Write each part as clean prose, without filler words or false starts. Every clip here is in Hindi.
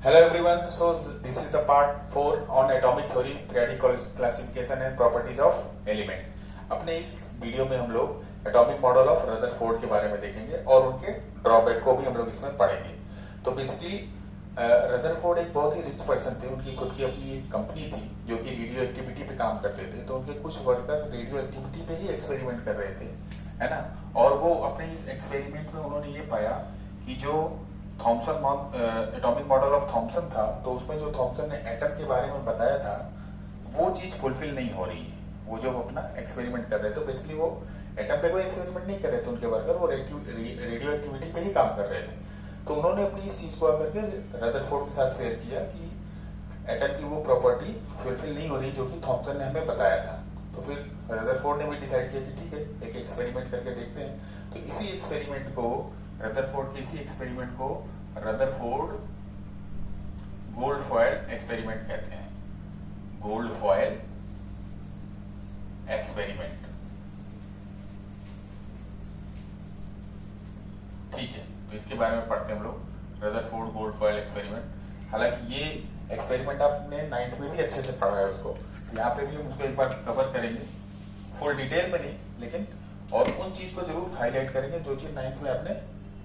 Hello everyone. So this is the part 4 on atomic theory, periodic classification and properties of element. अपने इस वीडियो में हम लोग एटॉमिक मॉडल ऑफ रदरफोर्ड के बारे में देखेंगे और उनके ड्रॉबैक को भी हम लोग इसमें पढ़ेंगे। तो बेसिकली रदरफोर्ड एक बहुत ही रिच पर्सन थे। उनकी खुद की अपनी एक कंपनी थी जो कि रेडियो एक्टिविटी पे काम करते थे। तो उनके कुछ वर्कर रेडियो एक्टिविटी पे ही एक्सपेरिमेंट कर रहे थे, है ना। और वो अपने इस एक्सपेरिमेंट में उन्होंने ये पाया कि जो Thomson atomic model of Thomson था, तो उसमें जो थॉमसन ने एटम के बारे में बताया था वो चीज फुलफिल नहीं हो रही है। वो जो अपना एक्सपेरिमेंट कर रहे थे, बेसिकली वो एटम पे कोई एक्सपेरिमेंट नहीं कर रहे थे उनके वर्कर, वो रेडियो एक्टिविटी पे ही काम कर रहे थे। तो उन्होंने अपनी इस चीज को आकर के रदरफोर्ड के साथ शेयर किया कि एटम की वो प्रॉपर्टी फुलफिल नहीं हो रही जो कि थॉमसन ने हमें बताया था। तो फिर रदरफोर्ड ने भी डिसाइड किया कि ठीक है, एक एक्सपेरिमेंट करके देखते हैं। तो इसी एक्सपेरिमेंट को रदरफोर्ड गोल्ड फॉयल एक्सपेरिमेंट कहते हैं। गोल्ड फॉयल एक्सपेरिमेंट, ठीक है। तो इसके बारे में पढ़ते हैं हम लोग, रदरफोर्ड गोल्ड फॉयल एक्सपेरिमेंट। हालांकि ये एक्सपेरिमेंट आपने 9th में भी अच्छे से पढ़ा है उसको, यहाँ पे भी हम उसको एक बार कवर करेंगे, फुल डिटेल में नहीं लेकिन, और उन चीज को जरूर हाईलाइट करेंगे जो चीज 9th में आपने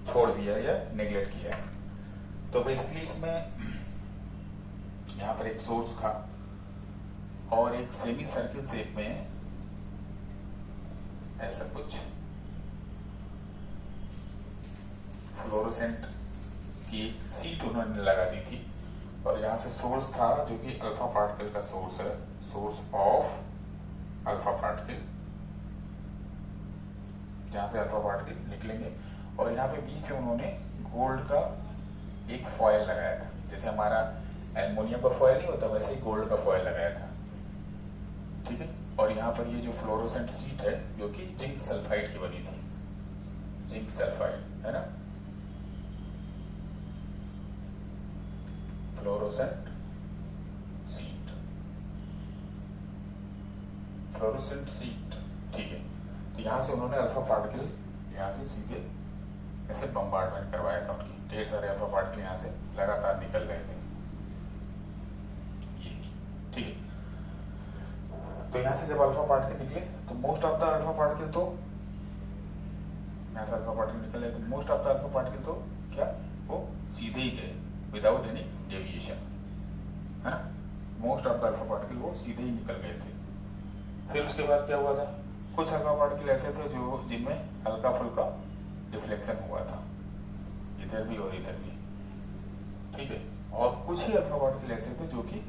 छोड़ दिया या नेग्लेक्ट किया है। तो बेसिकली इसमें यहाँ पर एक सोर्स था और एक सेमी सर्किल शेप में ऐसा कुछ फ्लोरोसेंट की एक सीट उन्होंने लगा दी थी। और यहाँ से सोर्स था जो कि अल्फा पार्टिकल का सोर्स है, सोर्स ऑफ अल्फा पार्टिकल, जहां से अल्फा पार्टिकल निकलेंगे। और यहाँ पे बीच में उन्होंने गोल्ड का एक फॉयल लगाया था, जैसे हमारा एल्युमिनियम का फॉयल नहीं होता वैसे ही गोल्ड का फॉयल लगाया था, ठीक है। और यहाँ पर ये जो फ्लोरोसेंट शीट है जो कि जिंक सल्फाइड की बनी थी, जिंक सल्फाइड, है ना, फ्लोरोसेंट शीट, फ्लोरोसेंट शीट, ठीक है। तो यहाँ से उन्होंने अल्फा पार्टिकल यहाँ से सीधे ऐसे बम्बार्डमेंट करवाया था, उनकी ढेर सारे अल्फा पार्टिकल यहाँ से लगातार निकल रहे थे, ये, ठीक है। तो यहाँ से जब अल्फा पार्टिकल निकले तो most of the alpha particle तो यहाँ से अल्फा पार्टिकल निकले, तो most of the alpha particle तो क्या, वो सीधे ही गए विदाउट एनी डेविएशन, है ना। Most of the alpha particle वो सीधे ही निकल गए थे। फिर उसके बाद क्या हुआ था, कुछ अल्फा पार्टिकल ऐसे थे जो जिनमें हल्का फुल्का डिफ्लेक्शन हुआ था, इधर भी और इधर भी, ठीक है। और कुछ ही अल्फा पार्टिकल ऐसे थे जो कि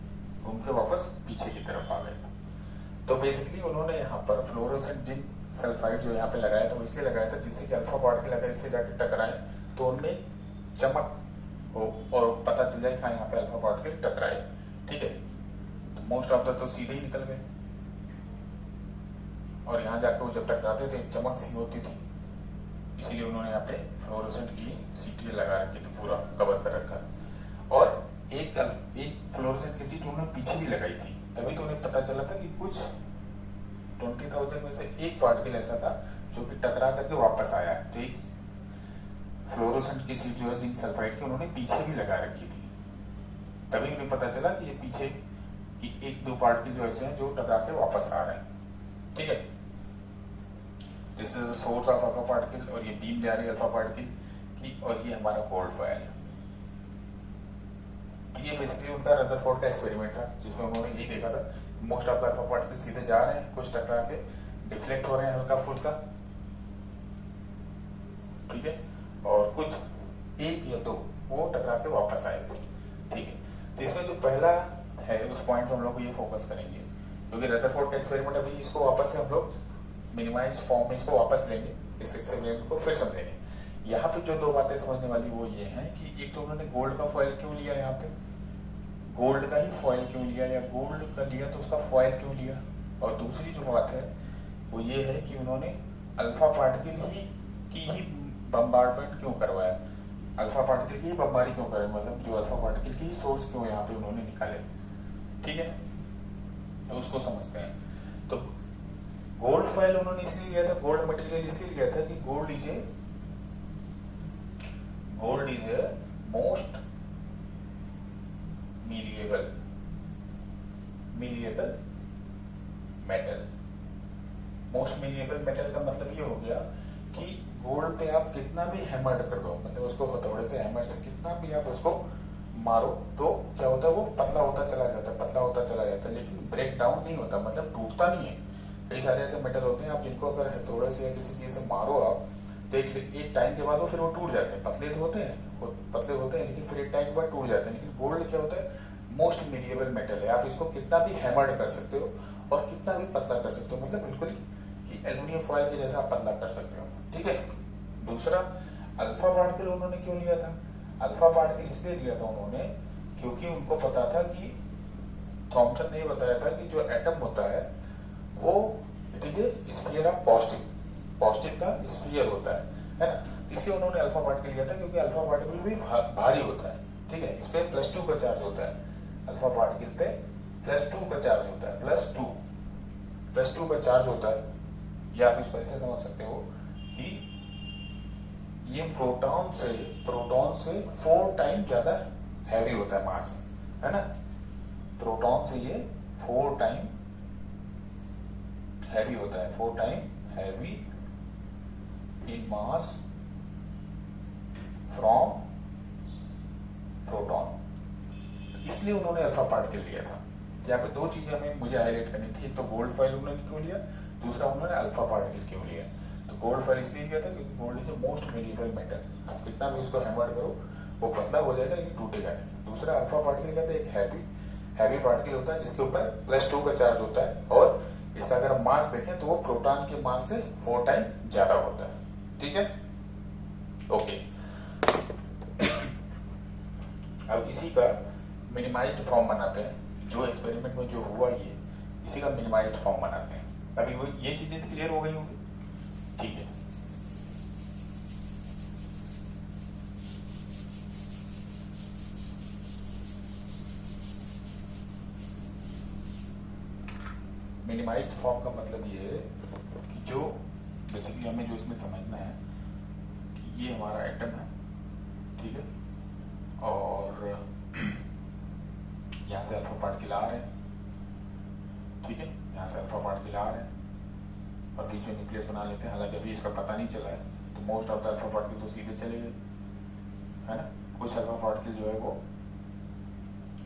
घूम के वापस पीछे की तरफ आ गए थे। तो बेसिकली उन्होंने यहाँ पर फ्लोरोसेंट जिंक सल्फाइड जो यहाँ पे लगाया था वो इसलिए लगाया था जिससे कि अल्फा पार्टिकल अगर इससे जाके टकराए तो उनमें चमक हो और पता चल जाए कि हाँ यहाँ पे अल्फा पार्टिकल टकराए, ठीक है। तो मोस्ट ऑफ द तो सीधे ही निकल गए और यहाँ जाकर वो जब टकराते थे चमक सी होती थी, इसीलिए उन्होंने यहाँ पे फ्लोरोसेंट की सीटें लगा रखी थी, पूरा कवर कर रखा। और एक फ्लोरोसेंट की सीट उन्होंने पीछे भी लगाई थी, तभी तो उन्हें पता चला था कि कुछ 20,000 में से एक पार्टिकल ऐसा था जो कि टकरा करके वापस आया। तो एक फ्लोरोसेंट की सीट जो है जिंक सल्फाइड की उन्होंने पीछे भी लगा रखी थी, तभी उन्हें पता चला कि ये पीछे की एक दो पार्टिकल जो ऐसे हैं जो टकरा के वापस आ रहे हैं, ठीक है। This is the source of alpha particle और ये बीम जा रही है अल्फा पार्टिकल की, और ये हमारा गोल्ड फॉयल। ये बेसिकली उनका रदरफोर्ड का एक्सपेरिमेंट था जिसमें उन्होंने यही देखा था most of the alpha particle सीधे जा रहे हैं, कुछ टकरा के डिफ्लेक्ट हो रहे हैं हल्का फुल्का, ठीक है, और कुछ एक या दो वो टकरा के वापस आए थे, ठीक है। तो इसमें जो पहला है उस पॉइंट पे हम लोग ये फोकस करेंगे क्योंकि रदरफोर्ड का एक्सपेरिमेंट अभी इसको वापस से हम लोग मिनिमाइज फॉर्म में इसको वापस लेंगे, इस एक्सपेरिमेंट को फिर समझेंगे। यहाँ पे जो दो बातें समझने वाली वो ये है कि एक तो उन्होंने गोल्ड का फॉयल क्यों लिया, यहाँ पे गोल्ड का ही फॉयल क्यों लिया, या गोल्ड का लिया तो उसका फॉयल क्यों लिया। और दूसरी जो बात है वो ये है कि उन्होंने अल्फा पार्टिकल की ही बम्बार्डमेंट क्यों करवाया, अल्फा पार्टिकल की ही बमबारी क्यों करे, मतलब जो अल्फा पार्टिकल की सोर्स क्यों यहाँ पे उन्होंने निकाले, ठीक है। तो उसको समझते हैं। तो गोल्ड फॉयल उन्होंने इसलिए लिया था, गोल्ड मटेरियल इसलिए लिया था कि gold is a most metal का मतलब ये हो गया कि गोल्ड पे आप कितना भी हैमर कर दो, मतलब उसको हथौड़े से हैमर से कितना भी आप उसको मारो तो क्या होता है, वो पतला होता चला जाता है, पतला होता चला जाता है, लेकिन ब्रेक डाउन नहीं होता, मतलब टूटता नहीं है। कई सारे ऐसे मेटल होते हैं आप जिनको अगर हथौड़े से या किसी चीज से मारो आप तो एक टाइम के बाद वो फिर वो टूट जाते हैं। पतले तो होते हैं, वो पतले होते हैं, लेकिन फिर एक टाइम के बाद टूट जाते हैं। लेकिन गोल्ड क्या होता है, मोस्ट मिलिएबल मेटल है, आप इसको कितना भी हैमर्ड कर सकते हो और कितना भी पतला कर सकते हो, मतलब बिल्कुल ही एल्यूमिनियम फॉयल के जैसा आप पतला कर सकते हो। ठीक है। दूसरा, अल्फा पार्टिकल उन्होंने क्यों लिया था? अल्फा पार्टिकल इसलिए लिया था उन्होंने क्योंकि उनको पता था कि थॉमसन ने बताया था कि जो एटम होता है वो it is a sphere of positive, positive का स्फीयर होता है ना। इसलिए उन्होंने अल्फा पार्टिकल लिया था क्योंकि अल्फा पार्टिकल भी भारी होता है। ठीक है। इस पे +2 का चार्ज होता है, अल्फा पार्टिकल पे +2 का चार्ज होता है, +2 का चार्ज होता है। या आप इस पर ऐसे समझ सकते हो कि ये प्रोटॉन से 4 टाइम ज्यादा हैवी होता है मास में, है ना। प्रोटॉन से ये 4 टाइम हैवी होता है, 4 time heavy in mass from proton. इसलिए उन्होंने अल्फा पार्टिकल लिया था। यहाँ पे 2 चीजें हमें मुझे हाईलाइट करनी थी, एक तो गोल्ड फॉइल उन्होंने क्यों लिया, दूसरा उन्होंने अल्फा पार्टिकल क्यों लिया। तो गोल्ड फॉइल इसलिए लिया था क्योंकि gold is most malleable metal, आप कितना भी उसको हैमर करो वो पतला हो जाएगा लेकिन टूटेगा नहीं। दूसरा, अल्फा पार्टिकल क्या था, एक हैवी पार्टिकल होता है जिसके ऊपर +2 का चार्ज होता है और इसका अगर हम मास देखें तो वो प्रोटॉन के मास से 4 टाइम ज्यादा होता है। ठीक है। ओके। अब इसी का मिनिमाइज्ड फॉर्म बनाते हैं, जो एक्सपेरिमेंट में जो हुआ ये इसी का मिनिमाइज्ड फॉर्म बनाते हैं। अभी वो ये चीजें क्लियर हो गई होंगी। ठीक है। मिनिमाइज्ड फॉर्म का मतलब ये है कि जो बेसिकली हमें जो इसमें समझना है कि ये हमारा एटम है, ठीक है, और यहां से अल्फा पार्टिकल आ रहे हैं, ठीक है, यहां से अल्फा पार्टिकल आ रहे हैं और बीच में न्यूक्लियस बना लेते हैं। हालांकि अभी इसका पता नहीं चला है, तो most of the alpha particle तो सीधे चले गए, है ना। कुछ अल्फा पार्टिकल जो है वो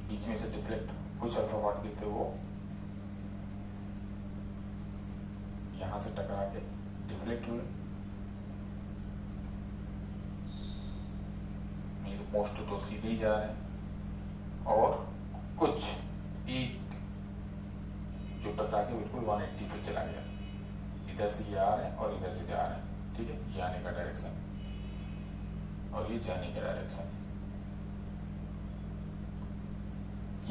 बीच में से डिफ्लेक्ट, कुछ अल्फा पार्टिकल थे वो यहां से टकरा के डिफ्लेक्ट हुए, मोस्ट तो सीधे ही जा रहे हैं और कुछ एक जो टकरा के बिल्कुल 180 पे चला गया। इधर से ये आ रहे हैं और इधर से जा रहे हैं। ठीक है, ये आने का डायरेक्शन और ये जाने का डायरेक्शन।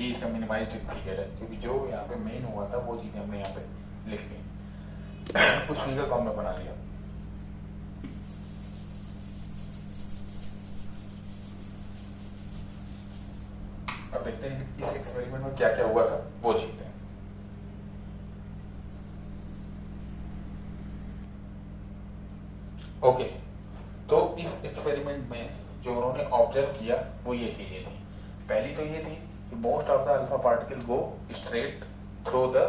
ये इसका मिनिमाइज्ड फिगर है क्योंकि जो यहाँ पे मेन हुआ था वो चीजें हमने यहाँ पे लिख ली, उस फिगर को हमने बना लिया। अब देखते हैं इस एक्सपेरिमेंट में क्या क्या हुआ था, वो देखते हैं। ओके, तो इस एक्सपेरिमेंट में जो उन्होंने ऑब्जर्व किया वो ये चीजें थी। पहली तो ये थी कि most of the alpha particle go straight through the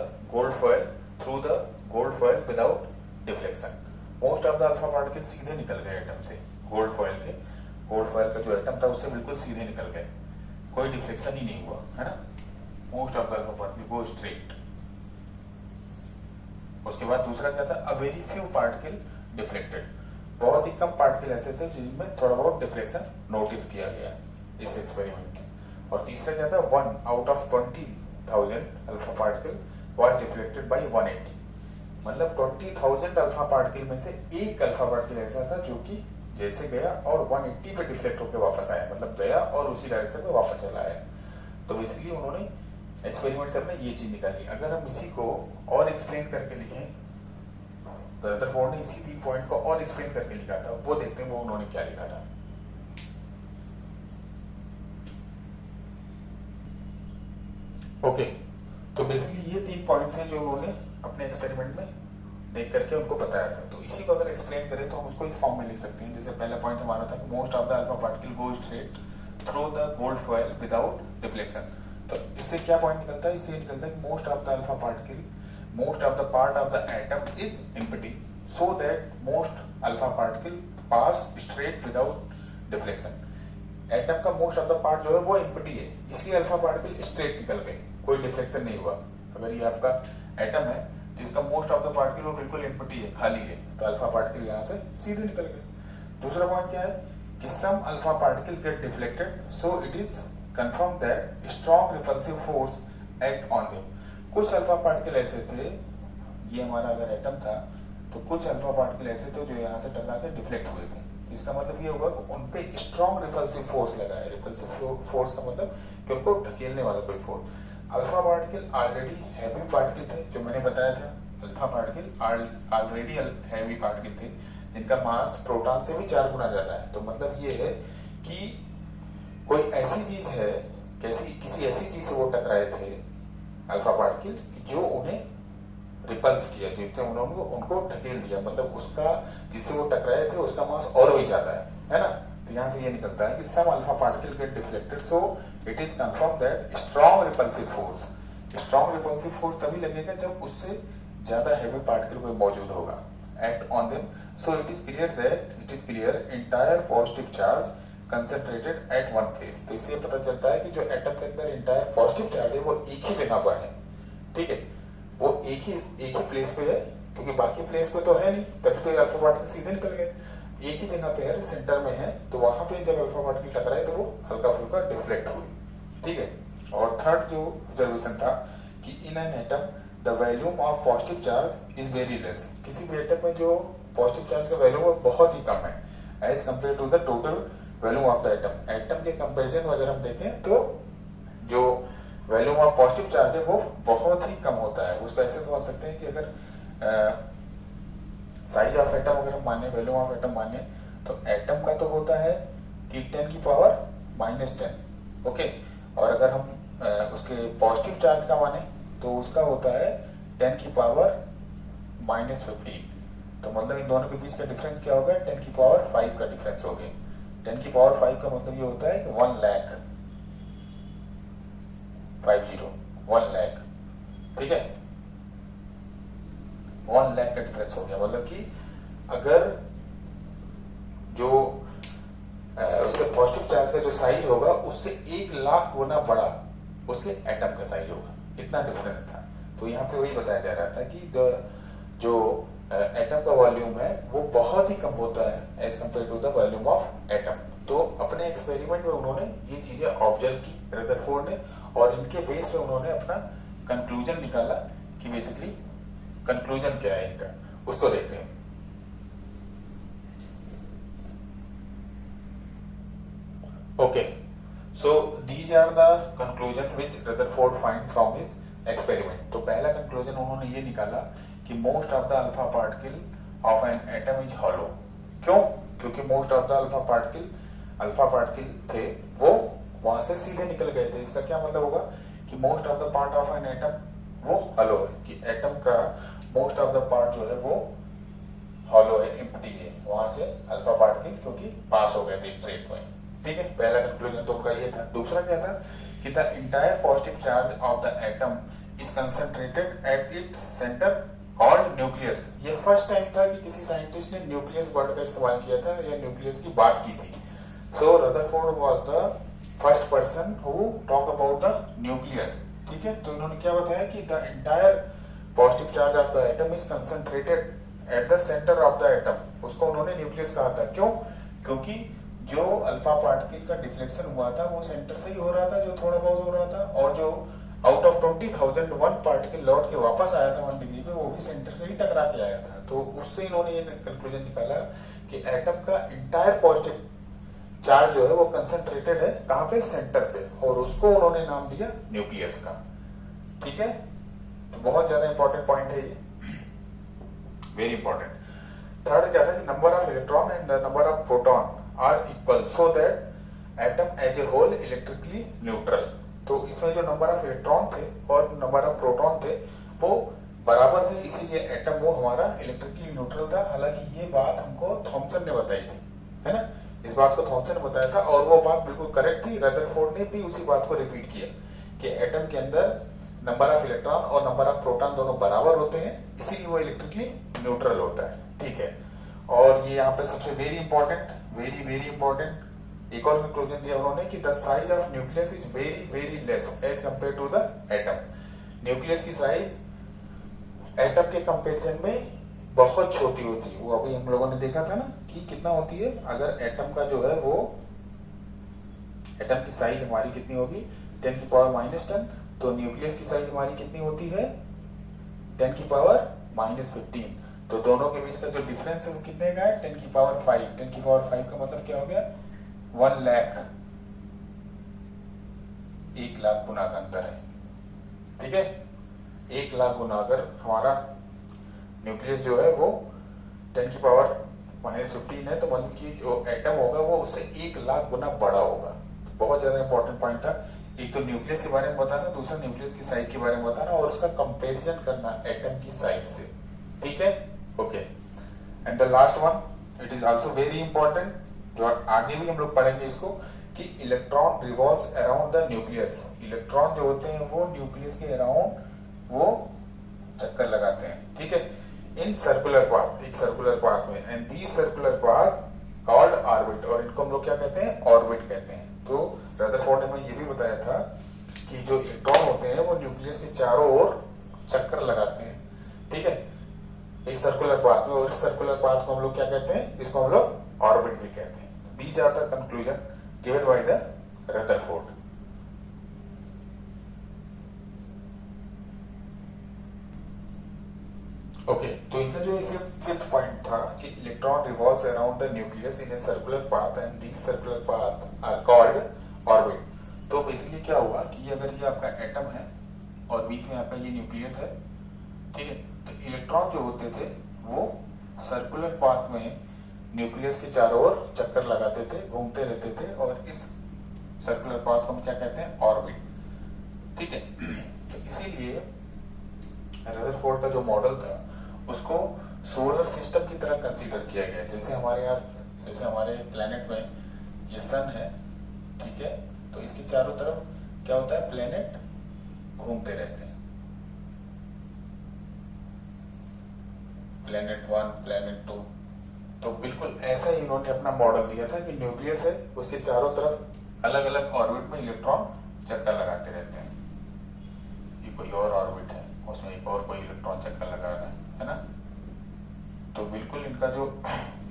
gold foil without deflection. Most of the alpha particle सीधे निकल गए एटम से, गोल्ड फॉयल का जो एटम था उससे बिल्कुल सीधे निकल गए, कोई डिफ्लेक्शन ही नहीं हुआ, है ना। Most of the alpha particle go straight. उसके बाद दूसरा क्या था, a very few particle deflected, बहुत ही कम पार्टिकल ऐसे थे जिनमें थोड़ा बहुत डिफ्लेक्शन नोटिस किया गया इस एक्सपेरिमेंट में। और तीसरा क्या था, 1 out of 20,000 alpha particle was deflected by 180, मतलब 20,000 अल्फा पार्टिकल में से एक अल्फा पार्टिकल ऐसा था जो कि जैसे गया और 180 पे डिफ्लेक्ट होकर वापस आया, मतलब गया और उसी डायरेक्शन में वापस चला आया। तो बेसिकली उन्होंने एक्सपेरिमेंट से अपने ये चीज निकाली। अगर हम इसी को और एक्सप्लेन करके लिखें, रदरफोर्ड ने इसी 3 पॉइंट को और एक्सप्लेन करके लिखा था, वो देखते हैं वो उन्होंने क्या लिखा था। ओके, तो बेसिकली ये 3 पॉइंट थे जो उन्होंने अपने एक्सपेरिमेंट में देख करके उनको बताया था। तो इसी को अगर एक्सप्लेन करें तो हम उसको इस फॉर्म में लिख सकते हैं। जैसे पहला पॉइंट हमारा था most of the alpha particle go straight through the gold foil without deflection. तो इससे क्या पॉइंट निकलता है, इससे निकलता है कि most of the alpha particle, most of the part of the atom is empty, so that most alpha particle pass straight without deflection. Atom का मोस्ट ऑफ द पार्ट जो है वो एम्प्टी है, इसलिए अल्फा पार्टिकल स्ट्रेट निकल गए, कोई डिफ्लेक्शन नहीं हुआ। अगर ये आपका एटम है तो इसका मोस्ट ऑफ द पार्टिकल वो बिल्कुल एम्प्टी है, खाली है, तो अल्फा पार्टिकल यहाँ से सीधे निकल गए। दूसरा पॉइंट क्या है कि some alpha particle get deflected, so it is confirm that strong repulsive force act on them. कुछ अल्फा पार्टिकल ऐसे थे, ये हमारा अगर एटम था तो कुछ अल्फा पार्टिकल ऐसे थे जो यहाँ से टकरा के डिफ्लेक्ट हुए थे। इसका मतलब ये होगा कि उनपे स्ट्रॉन्ग रिपल्सिव फोर्स लगा है। रिपल्सिव फोर्स का मतलब कि उनको ढकेलने वाला कोई force. Alpha particle already heavy particle थे, जो मैंने बताया था, alpha particle already heavy particle थे जिनका मास प्रोटॉन से भी 4 गुना ज्यादा है। तो मतलब ये है कि कोई ऐसी चीज है, किसी ऐसी चीज से वो टकराए थे अल्फा पार्टिकल जो उन्हें रिपल्स किया, जिसने उनको ढकेल दिया, मतलब उसका जिससे वो टकराए थे उसका मास और भी ज्यादा है ना। तो यहाँ से ये निकलता है कि some alpha particle get deflected, so it is confirm that strong repulsive force तभी लगेगा जब उससे ज्यादा हैवी पार्टिकल कोई मौजूद होगा, act on them. So it is clear entire positive charge concentrated at one place. तो इससे पता चलता है कि जो एटम के अंदर इंटायर पॉजिटिव चार्ज है वो एक ही जगह पर है, ठीक है, वो एक ही प्लेस पे है, क्योंकि बाकी प्लेस पे तो है नहीं, तभी तो अल्फा पार्टिकल सीधे निकल गए। एक ही जगह पे है, सेंटर में है, तो वहां पे जब अल्फा पार्टिकल टकराए तो वो हल्का फुल्का डिफ्लेक्ट हुई, ठीक है। और थर्ड जो ऑब्जर्वेशन था कि in an atom the volume of positive charge is very less. किसी भी एटम में जो पॉजिटिव चार्ज का वैल्यूम वो बहुत ही कम है as compare to the total volume of the atom. Atom के कंपेरिजन में अगर हम देखें तो जो वैल्यूम ऑफ पॉजिटिव चार्ज है वो बहुत ही कम होता है। उसको ऐसे समझ सकते हैं कि अगर साइज ऑफ एटम अगर हम माने, वैल्यूम ऑफ एटम माने, तो एटम का तो होता है कि 10 की पावर -10, ओके, और अगर हम उसके पॉजिटिव चार्ज का माने तो उसका होता है 10 की पावर -15। तो मतलब इन दोनों के बीच का डिफरेंस क्या होगा, 10 की पावर 5 का डिफरेंस हो गया। 10 की पावर 5 का मतलब ये होता है कि 1 लाख, ठीक है, 1 लाख का डिफरेंस हो गया। मतलब कि अगर जो उसके पॉजिटिव चार्ज का जो साइज होगा उससे 1 लाख गुना बड़ा उसके एटम का साइज होगा, इतना डिफरेंस था। तो यहाँ पे वही बताया जा रहा था कि जो एटम का वॉल्यूम है वो बहुत ही कम होता है as compare to the volume of atom. तो अपने एक्सपेरिमेंट में उन्होंने ये चीजें ऑब्जर्व की रदरफोर्ड ने, और इनके बेस पे उन्होंने अपना कंक्लूजन निकाला कि बेसिकली कंक्लूजन क्या है इनका, उसको देखते हैं। Okay, so these are the conclusion which Rutherford find from his experiment. तो पहला कंक्लूजन उन्होंने ये निकाला कि most of the alpha particle of an atom is hollow. क्यों? क्योंकि most of the alpha particle थे वो वहां से सीधे निकल गए थे। इसका क्या मतलब होगा कि most of the part of an atom वो हॉलो है, कि एटम का मोस्ट ऑफ द पार्ट जो है वो हॉलो है, एम्प्टी है, वहां से अल्फा पार्टिकल क्योंकि पास हो गए थे स्ट्रेट में, ठीक है। पहला कंक्लूजन तो उनका ये था। दूसरा क्या था कि the entire positive charge of the atom is concentrated at its centre called nucleus. ये फर्स्ट टाइम था कि किसी साइंटिस्ट ने न्यूक्लियस वर्ड का इस्तेमाल किया था या न्यूक्लियस की बात की थी। So Rutherford was the first person who talk about the nucleus, ठीक है। तो इन्होंने क्या बताया कि the entire positive charge of the atom is concentrated at the centre of the atom. उसको उन्होंने न्यूक्लियस कहा था। क्यों? क्योंकि जो अल्फा पार्टिकल का डिफ्लेक्शन हुआ था वो सेंटर से ही हो रहा था, जो थोड़ा बहुत हो रहा था, और जो आउट ऑफ 20,000 1 पार्टिकल लौट के वापस आया था 1 डिग्री पे, वो भी सेंटर से ही टकरा के आया था। तो उससे इन्होंने ये कंक्लूजन निकाला कि एटम का इंटायर पॉजिटिव चार्ज जो है वो कंसंट्रेटेड है कहां पे, सेंटर पे, और उसको उन्होंने नाम दिया न्यूक्लियस का, ठीक है। तो बहुत ज्यादा इंपॉर्टेंट पॉइंट है ये, वेरी इंपॉर्टेंट। थर्ड क्या था कि number of electron and the number of proton are equal so that atom as a whole electrically neutral. तो इसमें जो नंबर ऑफ इलेक्ट्रॉन थे और नंबर ऑफ प्रोटॉन थे वो बराबर थे, इसीलिए एटम वो हमारा इलेक्ट्रिकली न्यूट्रल था। हालांकि ये बात हमको थॉमसन ने बताई थी, है ना, इस बात को थॉमसन ने बताया था और वो बात बिल्कुल करेक्ट थी। रदरफोर्ड ने भी उसी बात को रिपीट किया कि एटम के अंदर नंबर ऑफ इलेक्ट्रॉन और नंबर ऑफ प्रोटॉन दोनों बराबर होते हैं, इसीलिए वो इलेक्ट्रिकली न्यूट्रल होता है। ठीक है। और ये यहाँ पे सबसे वेरी इंपॉर्टेंट एक और कंक्लूजन दिया उन्होंने कि the size of nucleus is very less as compare to the atom. Nucleus की साइज एटम के कंपेरिजन में बहुत छोटी होती है। वो अभी हम लोगों ने देखा था ना कि कितना होती है, अगर एटम का जो है वो एटम की साइज हमारी कितनी होगी 10 की पावर -10, तो न्यूक्लियस की साइज हमारी कितनी होती है 10 की पावर -15। तो दोनों के बीच का जो डिफरेंस है वो कितने का है 10 की पावर 5। 10 की पावर 5 का मतलब क्या हो गया 1 लाख, 1 लाख गुना का अंतर है। ठीक है, 1 लाख गुना अगर हमारा न्यूक्लियस जो है वो 10 की पावर -15 है, तो मतलब कि जो एटम होगा वो उससे 1 लाख गुना बड़ा होगा। बहुत ज्यादा इंपॉर्टेंट पॉइंट था। एक तो न्यूक्लियस के बारे में बताना, दूसरा न्यूक्लियस की साइज के बारे में बताना और उसका कंपैरिजन करना एटम की साइज से। ठीक है, okay. And the last one, it is also very important, जो आगे भी हम लोग पढ़ेंगे इसको, कि electron revolves around the nucleus. Electron जो होते हैं वो न्यूक्लियस के अराउंड वो चक्कर लगाते हैं। ठीक है, इन सर्कुलर पाथ, एक सर्कुलर पाथ में, and the circular path called orbit, और इनको हम लोग क्या कहते हैं ऑर्बिट कहते हैं। तो रदरफोर्ड ने हमें ये भी बताया था कि जो इलेक्ट्रॉन होते हैं वो न्यूक्लियस के चारों ओर चक्कर लगाते हैं। ठीक है, एक सर्कुलर पाथ में, और इस सर्कुलर पाथ को हम लोग क्या कहते हैं, इसको हम लोग ऑर्बिट भी कहते हैं। These are the conclusion given by the Rutherford. Okay, तो इनका जो फिफ्थ पॉइंट था कि electron revolves around the nucleus in a circular path and these circular path are called orbit. तो बेसिकली क्या हुआ कि अगर ये आपका एटम है और बीच में आपका ये न्यूक्लियस है, ठीक है, तो इलेक्ट्रॉन जो होते थे वो सर्कुलर पाथ में न्यूक्लियस के चारों ओर चक्कर लगाते थे, घूमते रहते थे, और इस सर्कुलर पाथ को हम क्या कहते हैं ऑर्बिट। ठीक है, तो इसीलिए रदरफोर्ड का जो मॉडल था उसको सोलर सिस्टम की तरह कंसीडर किया गया। जैसे हमारे प्लेनेट में ये सन है, ठीक है, तो इसके चारों तरफ क्या होता है प्लेनेट घूमते रहते हैं, प्लेनेट 1 प्लेनेट 2। तो बिल्कुल ऐसा ही इन्होंने अपना मॉडल दिया था कि न्यूक्लियस है, उसके चारों तरफ अलग अलग ऑर्बिट में इलेक्ट्रॉन चक्कर लगाते रहते हैं। ये कोई और ऑर्बिट है, उसमें एक और कोई इलेक्ट्रॉन चक्कर लगा रहा है ना। तो बिल्कुल इनका जो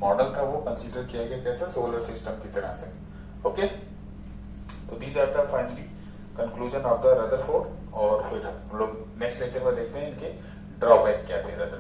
मॉडल था वो कंसीडर किया गया कैसा सोलर सिस्टम की तरह से। ओके, तो these are the finally conclusion of the Rutherford. और फिर हम लोग नेक्स्ट लेक्चर में देखते हैं इनके ड्रॉबैक क्या थे रदरफोर्ड।